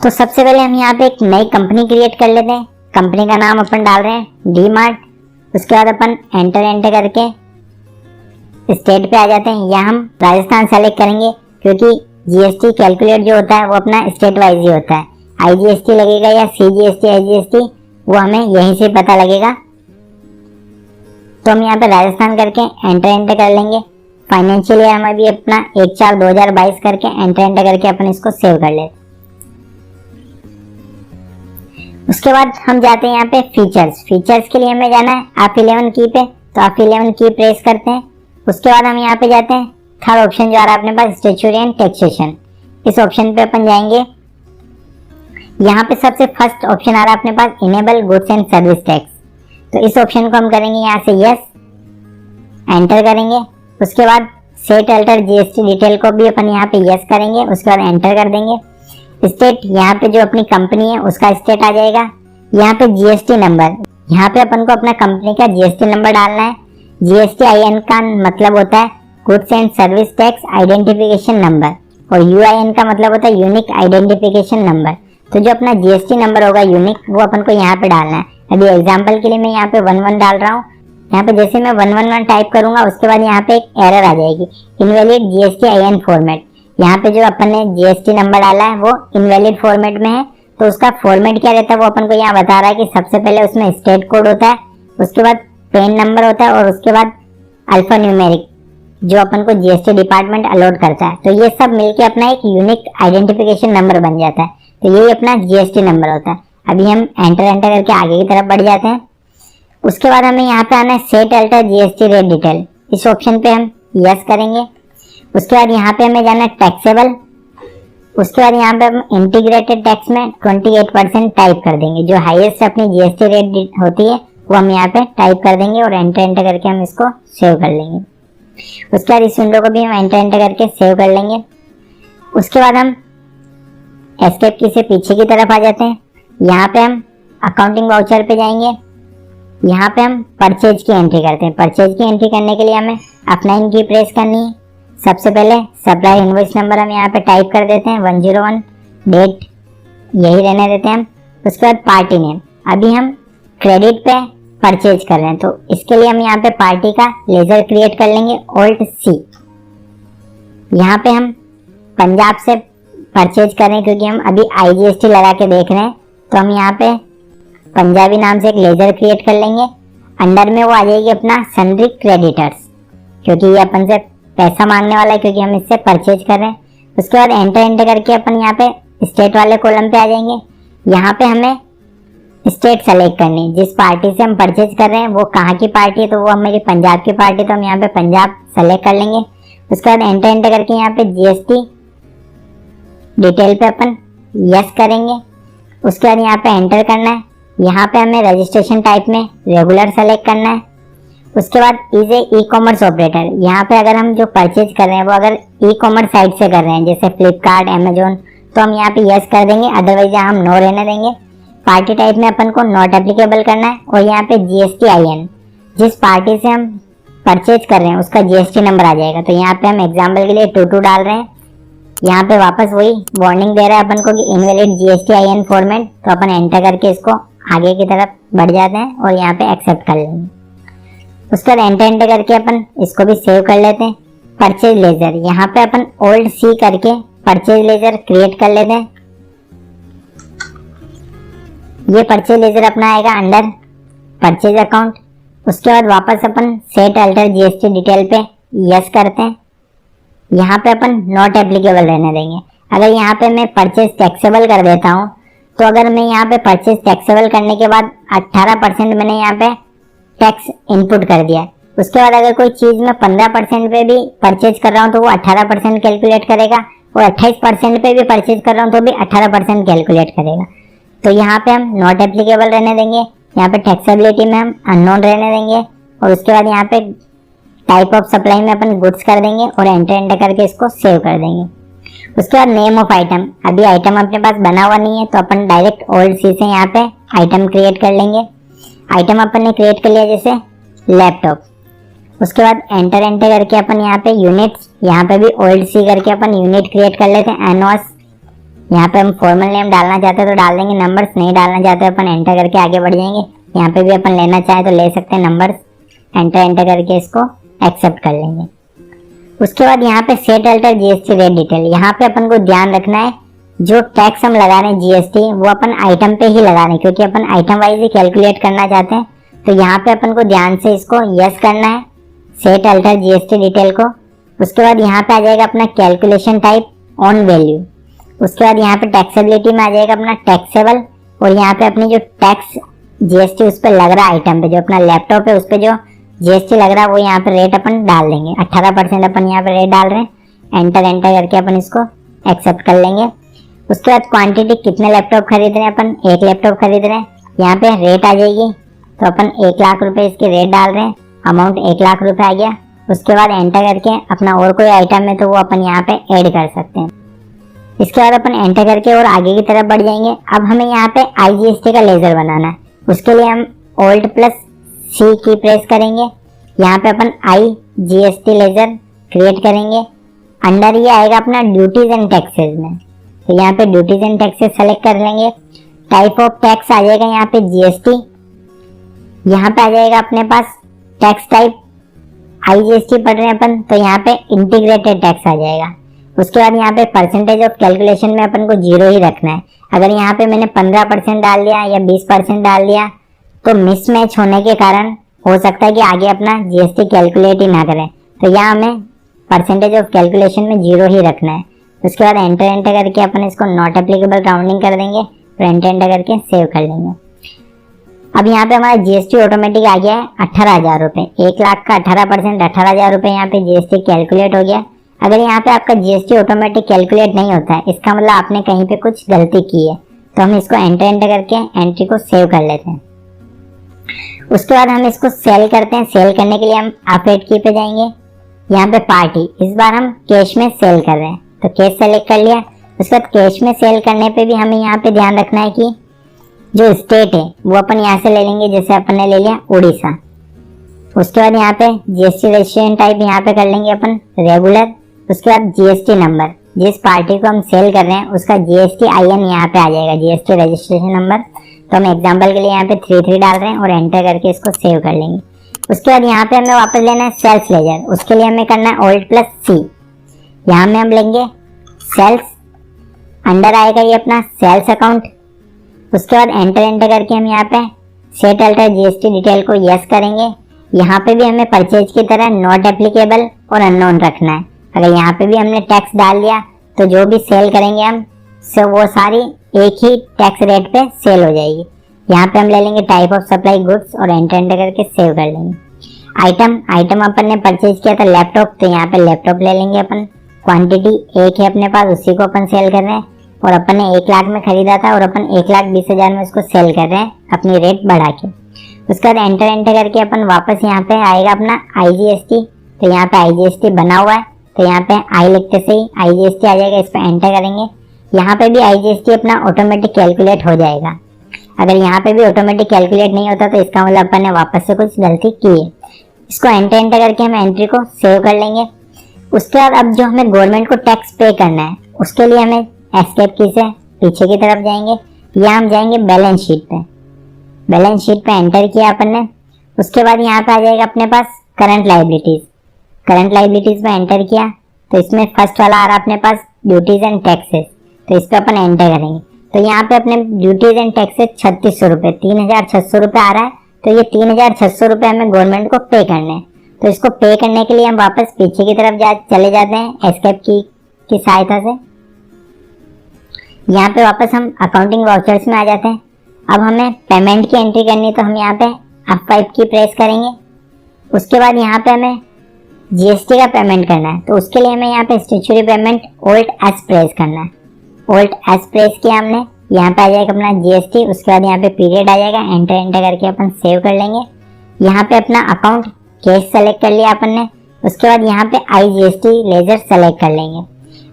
तो सबसे पहले हम यहाँ पे एक नई कंपनी क्रिएट कर लेते हैं। कंपनी का नाम अपन डाल रहे हैं डी मार्ट। उसके बाद अपन एंटर करके स्टेट पे आ जाते हैं। यहाँ हम राजस्थान सेलेक्ट करेंगे क्योंकि जीएसटी कैलकुलेट जो होता है वो अपना स्टेट वाइज ही होता है। आईजीएसटी लगेगा या सीजीएसटी आईजीएसटी वो हमें यहीं से पता लगेगा। तो हम यहाँ पे राजस्थान करके एंटर कर लेंगे। फाइनेंशियल ईयर हम अभी अपना 1/4/2022 करके एंटर करके अपन इसको सेव कर लेते। उसके बाद हम जाते हैं यहाँ पे फीचर्स के लिए हमें जाना है F11 की पे, तो F11 की प्रेस करते हैं। उसके बाद हम यहाँ पे जाते हैं थर्ड ऑप्शन जो आ रहा है अपने पास स्टैट्यूटरी एंड टैक्सेशन, इस ऑप्शन पे अपन जाएंगे। यहाँ पे सबसे फर्स्ट ऑप्शन आ रहा है अपने पास enable goods and service tax, तो इस ऑप्शन को हम करेंगे यहाँ से यस, एंटर करेंगे। उसके बाद सेट अल्टर जीएसटी डिटेल को भी अपन यहाँ पे यस करेंगे। उसके बाद एंटर कर देंगे। स्टेट यहाँ पे जो अपनी कंपनी है उसका स्टेट आ जाएगा। यहाँ पे जीएसटी नंबर, यहाँ पे अपन को अपना कंपनी का जीएसटी नंबर डालना है। GSTIN का मतलब होता है goods and service tax identification number, और UIN का मतलब होता है यूनिक आइडेंटिफिकेशन नंबर। तो जो अपना जीएसटी नंबर होगा यूनिक, वो अपन को यहाँ पे डालना है। अभी एग्जांपल के लिए मैं यहाँ पे 11 डाल रहा हूँ। यहाँ पे जैसे मैं 111 टाइप करूंगा उसके बाद यहाँ पे एक एरर आ जाएगी, इनवैलिड GSTIN फॉर्मेट। यहाँ पे जो अपन ने जीएसटी नंबर डाला है वो इनवैलिड फॉर्मेट में है, तो उसका फॉर्मेट क्या रहता है वो अपन को यहाँ बता रहा है कि सबसे पहले उसमें स्टेट कोड होता है, उसके बाद पेन नंबर होता है, और उसके बाद अल्फा न्यूमेरिक जो अपन को जीएसटी डिपार्टमेंट अलॉट करता है। तो ये सब मिलके अपना एक यूनिक आइडेंटिफिकेशन नंबर बन जाता है। तो यही अपना जीएसटी नंबर होता है। अभी हम एंटर करके आगे की तरफ बढ़ जाते हैं। उसके बाद हमें यहाँ पे आना है set alter GST rate detail, इस ऑप्शन पे हम यस करेंगे। उसके बाद यहाँ पे हमें जाना है टैक्सेबल। उसके बाद यहाँ पे हम इंटीग्रेटेड टैक्स में 28% टाइप कर देंगे। जो हाईएस्ट अपनी जीएसटी रेट होती है वो हम यहाँ पे टाइप कर देंगे और एंटर करके हम इसको सेव कर लेंगे। उसके बाद इस विंडो को भी हम एंटर करके सेव कर लेंगे। उसके बाद हम एस्केप की से पीछे की तरफ आ जाते हैं। यहाँ पे हम अकाउंटिंग वाउचर पे जाएंगे। यहाँ पे हम परचेज की एंट्री करते हैं। परचेज की एंट्री करने के लिए हमें F9 की प्रेस करनी है। सबसे पहले सप्लाई इनवॉइस नंबर हम यहाँ पे टाइप कर देते हैं 101, डेट यही रहने देते हैं हम। उसके बाद पार्टी नेम, अभी हम क्रेडिट पे परचेज कर रहे हैं तो इसके लिए हम यहाँ पे पार्टी का लेजर क्रिएट कर लेंगे Alt+C। यहाँ पे हम पंजाब से परचेज कर रहे हैं क्योंकि हम अभी आईजीएसटी लगा के देख रहे हैं, तो हम यहाँ पे पंजाबी नाम से एक लेजर क्रिएट कर लेंगे। अंडर में वो आ जाएगी अपना सन्ड्री क्रेडिटर्स, क्योंकि ये अपन से पैसा मांगने वाला है क्योंकि हम इससे परचेज कर रहे हैं। उसके बाद एंटर करके अपन यहाँ पे स्टेट वाले कॉलम पे आ जाएंगे। यहाँ पे हमें स्टेट सेलेक्ट करनी है, जिस पार्टी से हम परचेज कर रहे हैं वो कहाँ की पार्टी है, तो वो मेरी पंजाब की पार्टी, तो हम यहाँ पे पंजाब सेलेक्ट कर लेंगे। उसके बाद एंटर करके यहाँ पे जीएसटी डिटेल पे अपन यस करेंगे। उसके बाद यहाँ पे एंटर करना है। यहाँ पे हमें रजिस्ट्रेशन टाइप में रेगुलर सेलेक्ट करना है। उसके बाद is a e commerce operator, यहाँ पे अगर हम जो परचेज कर रहे हैं वो अगर ई कॉमर्स साइट से कर रहे हैं जैसे फ्लिपकार्ट, अमेजोन, तो हम यहाँ पे यस कर देंगे, अदरवाइज यहाँ हम नो रहने देंगे। पार्टी टाइप में अपन को नॉट एप्लीकेबल करना है। और यहाँ पे GSTIN, जिस पार्टी से हम परचेज कर रहे हैं उसका जीएसटी नंबर आ जाएगा। तो यहाँ पे हम एग्जाम्पल के लिए 22 डाल रहे हैं। यहाँ पे वापस वही वार्निंग दे रहा है अपन को कि इनवैलिड GSTIN फॉर्मेट, तो अपन एंटर करके इसको आगे की तरफ बढ़ जाते हैं और यहाँ पे एक्सेप्ट कर लेंगे। उसके बाद एंटर करके अपन इसको भी सेव कर लेते हैं। परचेज लेजर, यहाँ पे अपन Alt+C करके परचेज लेजर क्रिएट कर लेते हैं। ये परचेज लेजर अपना आएगा अंडर परचेज अकाउंट। उसके बाद वापस अपन सेट अल्टर जीएसटी डिटेल पे यस करते हैं। यहाँ पे अपन नॉट एप्लीकेबल रहने देंगे। अगर यहाँ पे मैं परचेज टैक्सेबल कर देता हूँ, तो अगर मैं यहाँ पे परचेज टैक्सेबल करने के बाद 18% मैंने यहाँ पे टैक्स इनपुट कर दिया है, उसके बाद अगर कोई चीज में 15% पे भी परचेज कर रहा हूँ तो वो 18% कैलकुलेट करेगा, और 28% पे भी परचेज कर रहा हूँ तो भी 18% कैलकुलेट करेगा। तो यहाँ पे हम नॉट एप्लीकेबल रहने देंगे। यहाँ पे टैक्सेबिलिटी में हम अननोन रहने देंगे, और उसके बाद यहाँ पे टाइप ऑफ सप्लाई में अपन गुड्स कर देंगे और एंटर करके इसको सेव कर देंगे। उसके बाद नेम ऑफ आइटम, अभी आइटम अपने पास बना हुआ नहीं है तो अपन डायरेक्ट Alt+C से यहाँ पे आइटम क्रिएट कर लेंगे। आइटम अपन ने क्रिएट कर लिया जैसे लैपटॉप। उसके बाद एंटर करके अपन यहाँ पे यूनिट्स, यहाँ पे भी Alt+C करके अपन यूनिट क्रिएट कर लेते हैं। एनॉस यहाँ पे हम फॉर्मल नेम डालना चाहते हैं तो डाल देंगे नंबर्स, नहीं डालना चाहते हैं अपन एंटर करके आगे बढ़ जाएंगे। यहाँ पे भी अपन लेना चाहे तो ले सकते हैं नंबर्स, एंटर करके इसको एक्सेप्ट कर लेंगे। उसके बाद यहाँ पे set alter GST rate detail, यहाँ पे अपन को ध्यान रखना है जो टैक्स हम लगा रहे हैं जीएसटी वो अपन आइटम पे ही लगा रहे हैं, क्योंकि अपन आइटम वाइज ही कैलकुलेट करना चाहते हैं। तो यहाँ पे अपन को ध्यान से इसको यस करना है, सेट अल्टर जीएसटी डिटेल को। उसके बाद यहाँ पे आ जाएगा अपना कैलकुलेशन टाइप ऑन वैल्यू। उसके बाद यहाँ पे टैक्सेबिलिटी में आ जाएगा अपना टैक्सेबल, और यहाँ पे अपनी जो टैक्स जीएसटी उस पर लग रहा है आइटम पे, जो अपना लैपटॉप है उस पर जो जीएसटी लग रहा है वो यहाँ पे रेट अपन डाल देंगे, 18% अपन यहाँ पे रेट डाल रहे हैं। एंटर करके अपन इसको एक्सेप्ट कर लेंगे। उसके बाद क्वांटिटी, कितने लैपटॉप खरीद रहे हैं अपन, एक लैपटॉप खरीद रहे हैं। यहाँ पे रेट आ जाएगी तो अपन 1 लाख रुपए इसकी रेट डाल रहे हैं, अमाउंट 1 लाख रुपए आ गया। उसके बाद एंटर करके अपना और कोई आइटम है तो वो अपन यहाँ पे ऐड कर सकते हैं। इसके बाद अपन एंटर करके और आगे की तरफ बढ़ जाएंगे। अब हमें यहाँ पे आईजीएसटी का लेजर बनाना है, उसके लिए हम Alt+C की प्रेस करेंगे। यहाँ पे अपन आईजीएसटी लेजर क्रिएट करेंगे। अंडर ये आएगा अपना ड्यूटीज एंड टैक्सेस में, तो यहाँ पे ड्यूटीज एंड टैक्सेस सेलेक्ट कर लेंगे। टाइप ऑफ टैक्स आ जाएगा यहाँ पे जीएसटी। यहाँ पे आ जाएगा अपने पास टैक्स टाइप, आईजीएसटी पढ़ रहे हैं अपन तो यहाँ पे इंटीग्रेटेड टैक्स आ जाएगा। उसके बाद यहाँ पे परसेंटेज ऑफ कैलकुलेशन में अपन को 0 ही रखना है। अगर यहाँ पे मैंने 15% डाल दिया या 20% डाल दिया तो मिसमैच होने के कारण हो सकता है कि आगे अपना जीएसटी कैलकुलेट ही ना करें, तो यहाँ हमें परसेंटेज ऑफ कैलकुलेशन में 0 ही रखना है। उसके बाद एंटर करके अपन इसको नॉट एप्लीकेबल राउंडिंग कर देंगे और एंटर करके सेव कर लेंगे। अब यहाँ पे हमारा जीएसटी ऑटोमेटिक आ गया है 18,000 रुपये। 1 लाख का 18%, 18,000 रुपये यहाँ पे जीएसटी कैलकुलेट हो गया। अगर यहाँ पे आपका जीएसटी ऑटोमेटिक कैलकुलेट नहीं होता है, इसका मतलब आपने कहीं पे कुछ गलती की है, तो हम इसको एंटर करके एंट्री को सेव कर लेते हैं। उसके बाद हम इसको सेल करते हैं। सेल करने के लिए हम अपडेट की पे जाएंगे। यहाँ पे पार्टी, इस बार हम कैश में सेल कर रहे हैं तो कैश सेलेक्ट कर लिया। उसके बाद कैश में सेल करने पे भी हमें यहाँ पे ध्यान रखना है कि जो स्टेट है वो अपन यहाँ से ले लेंगे, जैसे अपन ने ले लिया उड़ीसा। उसके बाद यहाँ पे जीएसटी रजिस्ट्रेशन टाइप यहाँ पे कर लेंगे अपन रेगुलर। उसके बाद जीएसटी नंबर, जिस पार्टी को हम सेल कर रहे हैं उसका जीएसटी IN यहाँ पे आ जाएगा, जीएसटी रजिस्ट्रेशन नंबर। तो हम एग्जांपल के लिए यहाँ पे 33 डाल रहे हैं और एंटर करके इसको सेव कर लेंगे। उसके बाद यहाँ पे हमें वापस लेना है सेल्स लेजर, उसके लिए हमें करना है Alt+C। यहाँ में हम लेंगे सेल्स, अंडर आएगा ये अपना सेल्स अकाउंट। उसके बाद एंटर करके हम यहाँ पे सेट अल्टर जीएसटी डिटेल को यस करेंगे। यहाँ पे भी हमें परचेज की तरह नॉट एप्लीकेबल और अननोन रखना है। अगर यहाँ पे भी हमने टैक्स डाल दिया तो जो भी सेल करेंगे हम वो सारी एक ही टैक्स रेट पे सेल हो जाएगी। यहाँ पे हम ले लेंगे टाइप ऑफ सप्लाई गुड्स और एंटर करके सेव कर लेंगे। आइटम अपन ने परचेज किया था लैपटॉप, तो यहाँ पे लैपटॉप ले लेंगे अपन। क्वांटिटी एक है अपने पास, उसी को अपन सेल कर रहे हैं और अपन ने 1 लाख में खरीदा था और अपन 1,20,000 में उसको सेल कर रहे हैं अपनी रेट बढ़ा के। उसके बाद एंटर करके अपन वापस यहाँ पे आएगा अपना आईजीएसटी, तो यहाँ पे आईजीएसटी बना हुआ है तो यहाँ पे आई लिखते से ही आईजीएसटी आ जाएगा। इस पर एंटर करेंगे। यहाँ पे भी आईजीएसटी अपना ऑटोमेटिक कैलकुलेट हो जाएगा। अगर यहाँ पे भी ऑटोमेटिक कैलकुलेट नहीं होता तो इसका मतलब अपन ने वापस से कुछ गलती की है। इसको एंटर करके हम एंट्री को सेव कर लेंगे। उसके बाद अब जो हमें गवर्नमेंट को टैक्स पे करना है उसके लिए हमें एस्केप की से पीछे की तरफ जाएंगे, या हम जाएंगे बैलेंस शीट पे। बैलेंस शीट पे एंटर किया अपन ने। उसके बाद यहाँ पे आ जाएगा अपने पास करंट लाइबिलिटीज। करंट लाइबिलिटीज में एंटर किया तो इसमें फर्स्ट वाला आ रहा अपने पास ड्यूटीज एंड टैक्सेस, तो इस पे अपन एंटर करेंगे। तो यहाँ पे अपने ड्यूटीज एंड टैक्सेस 3600 रुपये, 3,600 रुपये आ रहा है। तो ये 3,600 रुपये हमें गवर्नमेंट को पे करने हैं। तो इसको पे करने के लिए हम वापस पीछे की तरफ चले जाते हैं एस्केप की सहायता से। यहाँ पे वापस हम अकाउंटिंग वाउचर्स में आ जाते हैं। अब हमें पेमेंट की एंट्री करनी है तो हम यहाँ पे F5 की प्रेस करेंगे। उसके बाद यहाँ पे हमें जीएसटी का पेमेंट करना है, तो उसके लिए हमें यहाँ पे स्टेचुरी पेमेंट Alt+S प्रेस करना है। Alt+S प्रेस किया हमने, यहाँ पे आ जाएगा अपना जीएसटी। उसके बाद यहाँ पे पीरियड आ जाएगा, एंटर करके अपन सेव कर लेंगे। यहाँ पे अपना अकाउंट कैश सेलेक्ट कर लिया अपन ने। उसके बाद यहाँ पे आईजीएसटी लेजर सेलेक्ट कर लेंगे।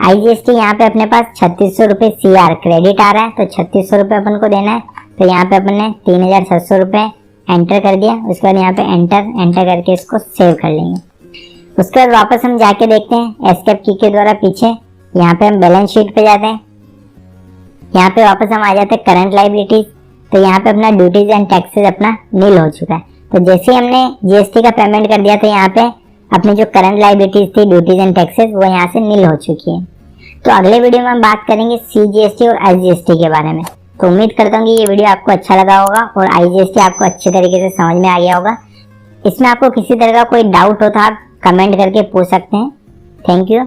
आईजीएसटी यहाँ पे अपने पास 3600 रुपये CR क्रेडिट आ रहा है, तो 3600 रुपये अपन को देना है। तो यहाँ पे अपन ने 3,600 रुपये एंटर कर दिया। उसके बाद यहाँ पे एंटर करके इसको सेव कर लेंगे। उसके बाद वापस हम जाके देखते हैं एस्केप की के द्वारा पीछे। यहाँ पे हम बैलेंस शीट पे जाते हैं। यहाँ पे वापस हम आ जाते हैं करंट लाइबिलिटीज। तो यहाँ पे अपना ड्यूटीज एंड टैक्सेस अपना नील हो चुका है। तो जैसे ही हमने जीएसटी का पेमेंट कर दिया तो यहाँ पे अपनी जो करंट लाइबिलिटीज थी ड्यूटीज एंड टैक्सेस वो यहाँ से नील हो चुकी है। तो अगले वीडियो में हम बात करेंगे सीजीएसटी और आईजीएसटी के बारे में। तो उम्मीद करता हूँ कि ये वीडियो आपको अच्छा लगा होगा और आईजीएसटी आपको अच्छे तरीके से समझ में आ गया होगा। इसमें आपको किसी तरह का कोई डाउट हो तो आप कमेंट करके पूछ सकते हैं। Thank you.